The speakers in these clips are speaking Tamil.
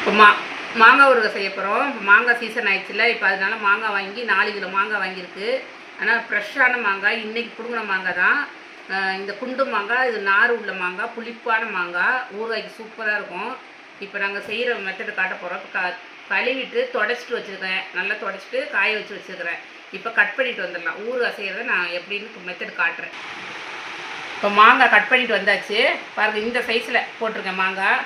இப்போ மாங்காய் ஊறுகாய் செய்ய போகிறோம். இப்போ மாங்காய் சீசன் ஆயிடுச்சுல, இப்போ அதனால மாங்காய் வாங்கி 4 கிலோ மாங்காய் வாங்கியிருக்கு. ஆனால் ஃப்ரெஷ்ஷான மாங்காய், இன்றைக்கி பிடுங்கின மாங்காய் தான். இந்த குண்டு மாங்காய், இது நார் உள்ள மாங்காய், புளிப்பான மாங்காய், ஊறுகாய்க்கு சூப்பராக இருக்கும். இப்போ நாங்கள் செய்கிற மெத்தடு காட்ட போகிறோம். இப்போ கழுவிட்டு தொடச்சிட்டு வச்சுருக்கேன், நல்லா தொடச்சிட்டு காய வச்சு வச்சுருக்கிறேன். இப்போ கட் பண்ணிட்டு வந்துடலாம். ஊறுகாய் செய்கிறத நான் எப்படின்னு மெத்தடு காட்டுறேன். இப்போ மாங்காய் கட் பண்ணிட்டு வந்தாச்சு. பாருங்கள், இந்த சைஸில் போட்டிருக்கேன் மாங்காய்.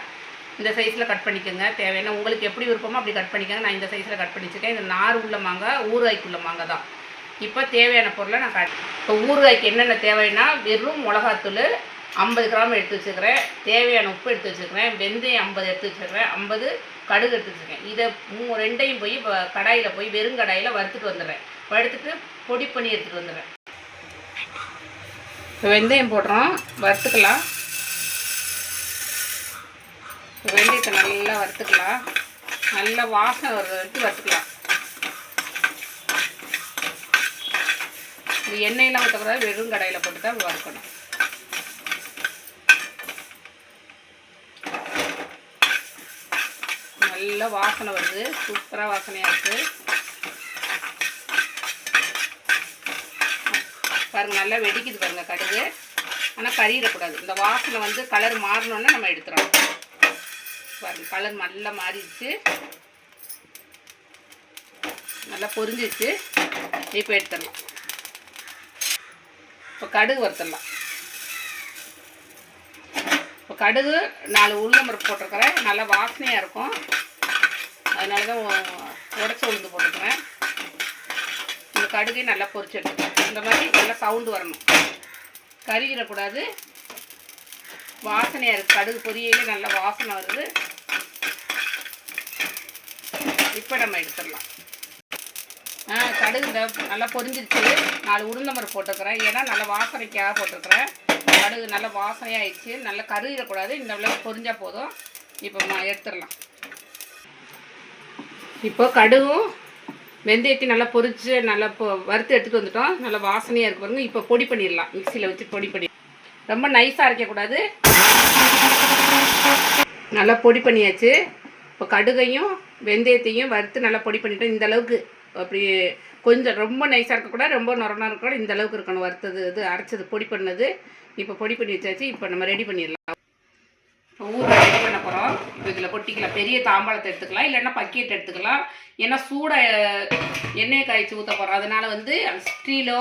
இந்த சைஸில் கட் பண்ணிக்கோங்க. தேவையான உங்களுக்கு எப்படி விருப்பமோ அப்படி கட் பண்ணிக்கோங்க. நான் இந்த சைஸில் கட் பண்ணி வச்சுருக்கேன். இது நார் உள்ள மாங்காய், ஊறுகாய்க்குள்ள மாங்காய் தான். இப்போ தேவையான பொருளை நான் இப்போ ஊறுகாய்க்கு என்னென்ன தேவைன்னா, வெறும் மிளகாத்தூள் 50 கிராம் எடுத்து வச்சுக்கிறேன், தேவையான உப்பு எடுத்து வச்சுக்கிறேன், வெந்தயம் 50 எடுத்து வச்சுக்கிறேன், 50 கடுகு எடுத்து வச்சுருக்கேன். இதை ரெண்டையும் போய் கடாயில் போய் வெறும் கடாயில் வறுத்துட்டு வந்துடுறேன். வறுத்துட்டு பொடி பண்ணி எடுத்துகிட்டு வந்துடுறேன். இப்போ வெந்தயம் போடுறோம், வறுத்துக்கலாம். வெந்தயத்தை நல்லா வறுத்துக்கலாம். நல்லா வாசனை வர்ற வரைக்கும் வறுத்துக்கலாம். இது எண்ணெயெல்லாம் ஊற்றக்கூடாது, வெறும் கடாயில் போட்டு தான் வறுக்கணும். நல்லா வாசனை வருது, சூப்பராக வாசனையாக இருக்குது. பாருங்கள், நல்லா வெடிக்குது பாருங்கள் கடுகு. ஆனால் கறியிடக்கூடாது. இந்த வாசனை வந்து கலர் மாறினோன்னே நம்ம எடுத்துகிறோம். பாருங்கள், கலர் நல்லா மாறிடுச்சு, நல்லா பொரிஞ்சிச்சு. இப்போ எடுத்துடலாம். இப்போ கடுகு வறுத்துடலாம். இப்போ கடுகு 4 உளுந்தம்பருப்பு போட்டிருக்கிறேன். நல்லா வாசனையாக இருக்கும், அதனால தான் உடச்சி உளுந்து போட்டுக்கிறேன். இந்த கடுகை நல்லா பொரிச்சு எடுத்துக்கிறேன். இந்த மாதிரி நல்லா சவுண்டு வரணும், கறியிடக்கூடாது. வாசனையாக இருக்குது, கடுகு பொரியலே நல்லா வாசனை வருது. இப்போ நம்ம எடுத்துடலாம். கடுகு நல்லா பொரிஞ்சிருச்சு. 4 உளுந்தம்பருப்பு போட்டுக்கிறேன், ஏன்னா நல்லா வாசனைக்காக போட்டிருக்கிறேன். கடுகு நல்லா வாசனையாகிடுச்சு, நல்லா கருகிடக்கூடாது. இந்த அளவுக்கு பொரிஞ்சால் போதும். இப்போ எடுத்துடலாம். இப்போ கடுகும் வெந்தயத்தையும் நல்லா பொரிச்சு நல்லா வறுத்து எடுத்துகிட்டு வந்துட்டோம். நல்லா வாசனையாக இருக்கு பாருங்க. இப்போ பொடி பண்ணிடலாம். மிக்சியில் வச்சு பொடி பண்ணி, ரொம்ப நைஸாக அரைக்கக்கூடாது. நல்லா பொடி பண்ணியாச்சு. இப்போ கடுகையும் வெந்தயத்தையும் வறுத்து நல்லா பொடி பண்ணிட்டோம். இந்த அளவுக்கு அப்படி கொஞ்சம் ரொம்ப நைஸாக இருக்கக்கூடாது, ரொம்ப நொரனாக இருக்கக்கூடாது. இந்த அளவுக்கு இருக்கணும் வறுத்தது, இது அரைச்சது பொடி பண்ணது. இப்போ பொடி பண்ணி வச்சாச்சு. இப்போ நம்ம ரெடி பண்ணிடலாம். ஊறுகாய் ரெடி பண்ண போகிறோம். இப்போ இதில் கொட்டிக்கலாம். பெரிய தாம்பாளத்தை எடுத்துக்கலாம், இல்லைன்னா பக்கெட் எடுத்துக்கலாம். ஏன்னா சூடாக எண்ணெயை காய்ச்சி ஊற்ற போகிறோம். அதனால் வந்து ஸ்டீலோ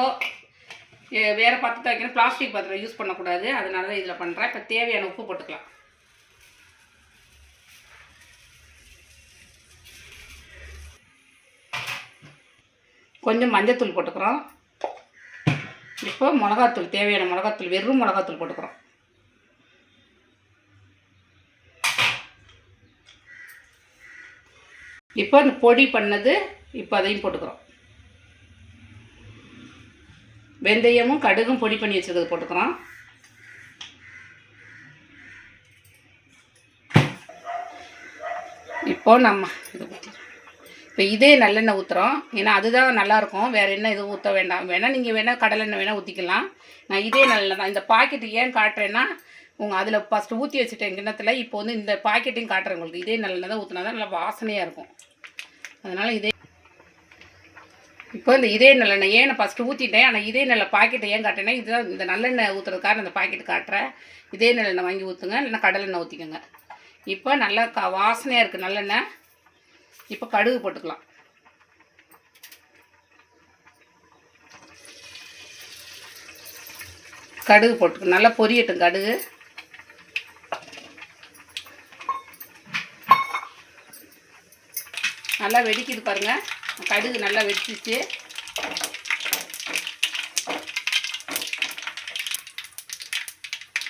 வேறு பாத்திரத்தை வைக்கணும், பிளாஸ்டிக் பாத்திரம் யூஸ் பண்ணக்கூடாது. அதனால தான் இதில் பண்ணுறேன். இப்போ தேவையான உப்பு போட்டுக்கலாம். கொஞ்சம் மஞ்சத்தூள் போட்டுக்கிறோம். இப்போ மிளகாத்தூள், தேவையான மிளகாத்தூள், வெறும் மிளகாத்தூள் போட்டுக்கிறோம். இப்போ அந்த பொடி பண்ணது இப்போ அதையும் போட்டுக்கிறோம். வெந்தயமும் கடுகும் பொடி பண்ணி வச்சுருக்கிறது போட்டுக்கிறோம். இப்போ நம்ம இப்போ இதே நல்லெண்ணெய் ஊற்றுறோம். ஏன்னா அதுதான் நல்லாயிருக்கும், வேறு எண்ணெய் எதுவும் ஊற்ற வேண்டாம். வேணால் நீங்கள் வேணால் கடலெண்ணெய் வேணால் ஊற்றிக்கலாம். நான் இதே நல்லெண்ணெய் தான். இந்த பாக்கெட்டு ஏன் காட்டுறேன்னா, அதில் ஃபஸ்ட்டு ஊற்றி வச்சுட்டேன் கிண்ணத்தில். இப்போ வந்து இந்த பாக்கெட்டையும் காட்டுறேன் உங்களுக்கு. இதே நல்லெண்ணெய் தான் ஊற்றினா தான் நல்லா வாசனையாக இருக்கும். அதனால் இதே இப்போ இந்த இதே நல்லெண்ணெய் ஏன் நான் ஃபஸ்ட்டு ஊற்றிட்டேன். ஆனால் இதே நல்ல பாக்கெட்டை ஏன் காட்டுறேன்னா, இதுதான் இந்த நல்லெண்ணெய் ஊற்றுறதுக்காக இந்த பாக்கெட்டு காட்டுறேன். இதே நல்லெண்ணெய் வாங்கி ஊற்றுங்க, இல்லைன்னா கடலெண்ணெய் ஊற்றிக்கோங்க. இப்போ நல்லா வாசனையாக இருக்குது நல்லெண்ணெய். இப்போ கடுகு போட்டுக்கலாம். கடுகு போட்டுக்க நல்லா பொரியட்டும் கடுகு. நல்லா வெடிக்குது பாருங்கள், கடுகு நல்லா வெடிச்சிச்சு.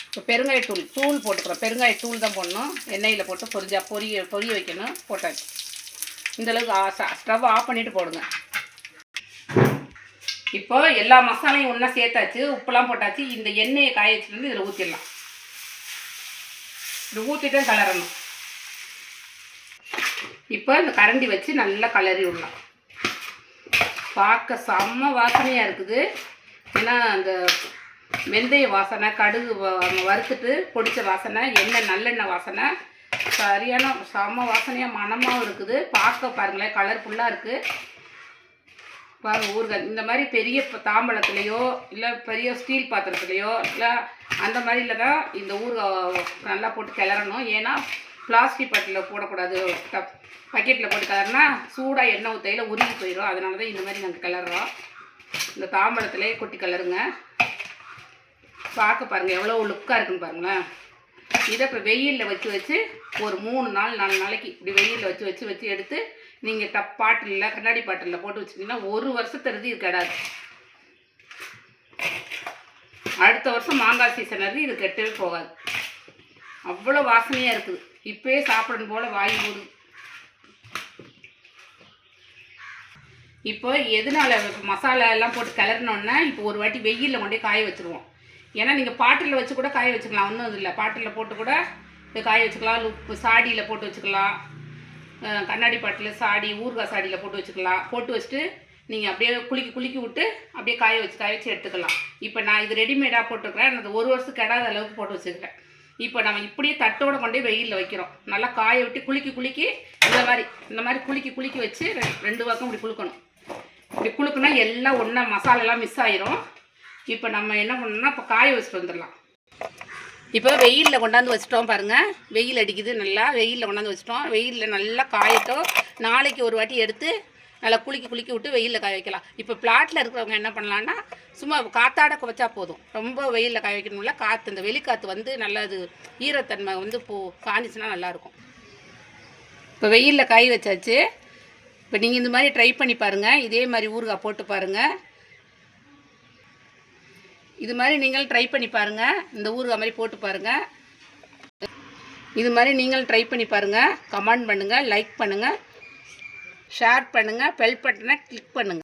இப்போ பெருங்காயத்தூள் போட்டுக்கிறோம். பெருங்காயத்தூள் தான் போடணும். எண்ணெயில் போட்டு பொரிய வைக்கணும். போட்டாச்சு. இந்தளவுக்கு ஸ்டவ் ஆஃப் பண்ணிவிட்டு போடுங்க. இப்போ எல்லா மசாலையும் ஒன்றா சேர்த்தாச்சு, உப்புலாம் போட்டாச்சு. இந்த எண்ணெயை காய வச்சுட்டு இதில் ஊற்றிடலாம். இது ஊற்றிட்டு கலரணும். இப்போ இந்த கரண்டி வச்சு நல்லா கலரி விடலாம். பார்க்க செம்ம வாசனையாக இருக்குது. ஏன்னா அந்த வெந்தய வாசனை, கடுகு வறுத்துட்டு பொடிச்ச வாசனை, எண்ணெய் நல்லெண்ணெய் வாசனை சரியான செம்ம வாசனையாக மணமாகவும் இருக்குது. பார்க்க பாருங்களேன், கலர்ஃபுல்லாக இருக்குது. பாருங்கள் ஊறுகாய் இந்த மாதிரி பெரிய தாம்பழத்துலேயோ இல்லை பெரிய ஸ்டீல் பாத்திரத்துலேயோ இல்லை அந்த மாதிரில தான் இந்த ஊறுகாய் நல்லா போட்டு கிளறணும். ஏன்னா பிளாஸ்டிக் பாட்டிலில் போடக்கூடாது. பக்கெட்டில் போட்டு கிளறினா சூடாக எண்ணெய் ஊற்றையில் உருகி போயிடும். அதனால தான் இந்த மாதிரி நாங்கள் கிளறோம். இந்த தாம்பழத்துலேயே கொட்டி கிளறுங்க. பார்க்க பாருங்கள் எவ்வளோ லுக்காக இருக்குன்னு பாருங்களேன். இதை இப்போ வெயிலில் வச்சு ஒரு 3 நாள் 4 நாளைக்கு இப்படி வெயிலில் வச்சு எடுத்து நீங்கள் பாட்டிலில் கண்ணாடி பாட்டிலில் போட்டு வச்சுட்டிங்கன்னா 1 வருஷத்துறது இது கிடாது. அடுத்த வருஷம் மாங்காய் சீசன் அது இது கெட்டவே போகாது. அவ்வளோ வாசனையாக இருக்குது. இப்போயே சாப்பிடணும் போல் வாய் ஊறுது. இப்போ எதனால மசாலா எல்லாம் போட்டு கிளறினோன்னா இப்போ ஒரு வாட்டி வெயிலில் கொண்டே காய வச்சுருவோம். ஏன்னா நீங்கள் பாட்டிலில் வச்சு கூட காய வச்சுக்கலாம். ஒன்றும் இது இல்லை, பாட்டிலில் போட்டு கூட இது காய வச்சுக்கலாம். உப்பு சாடியில் போட்டு வச்சுக்கலாம். கண்ணாடி பாட்டில் சாடி ஊறுகாய் சாடியில் போட்டு வச்சுக்கலாம். போட்டு வச்சுட்டு நீங்கள் அப்படியே குலுக்கி விட்டு அப்படியே காய வச்சு எடுத்துக்கலாம். இப்போ நான் இது ரெடிமேடாக போட்டுக்கிறேன். அது 1 வருஷம் கெடாத அளவுக்கு போட்டு வச்சுக்கிறேன். இப்போ நம்ம இப்படியே தட்டோட கொண்டே வெயிலில் வைக்கிறோம். நல்லா காய விட்டு குலுக்கி இந்த மாதிரி குலுக்கி வச்சு 2 பக்கம் இப்படி குலுக்கணும். இப்படி குலுக்குனா எல்லாம் ஒன்றா மசாலாலாம் மிஸ் ஆயிரும். இப்போ நம்ம என்ன பண்ணணும்னா இப்போ காய வச்சுட்டு வந்துடலாம். இப்போ வெயிலில் கொண்டாந்து வச்சிட்டோம் பாருங்கள். வெயில் அடிக்குது, நல்லா வெயிலில் கொண்டாந்து வச்சிட்டோம். வெயிலில் நல்லா காயட்டும். நாளைக்கு ஒரு வாட்டி எடுத்து நல்லா குலுக்கி விட்டு வெயிலில் காய வைக்கலாம். இப்போ பிளாட்டில் இருக்கிறவங்க என்ன பண்ணலான்னா சும்மா காத்தாட வச்சா போதும். ரொம்ப வெயிலில் காய வைக்கணும்ல. காற்று இந்த வெளிக்காற்று வந்து நல்லா அது ஈரத்தன்மை வந்து காஞ்சிச்சுன்னா நல்லாயிருக்கும். இப்போ வெயிலில் காய வச்சாச்சு. இப்போ நீங்கள் இந்த மாதிரி ட்ரை பண்ணி பாருங்கள். இதே மாதிரி ஊறுகாய் போட்டு பாருங்கள். இது மாதிரி நீங்கள் ட்ரை பண்ணி பாருங்கள். இந்த ஊறுகாய் மாதிரி போட்டு பாருங்கள். இது மாதிரி நீங்கள் ட்ரை பண்ணி பாருங்கள். கமெண்ட் பண்ணுங்கள், லைக் பண்ணுங்கள், ஷேர் பண்ணுங்கள், பெல் பட்டனை கிளிக் பண்ணுங்கள்.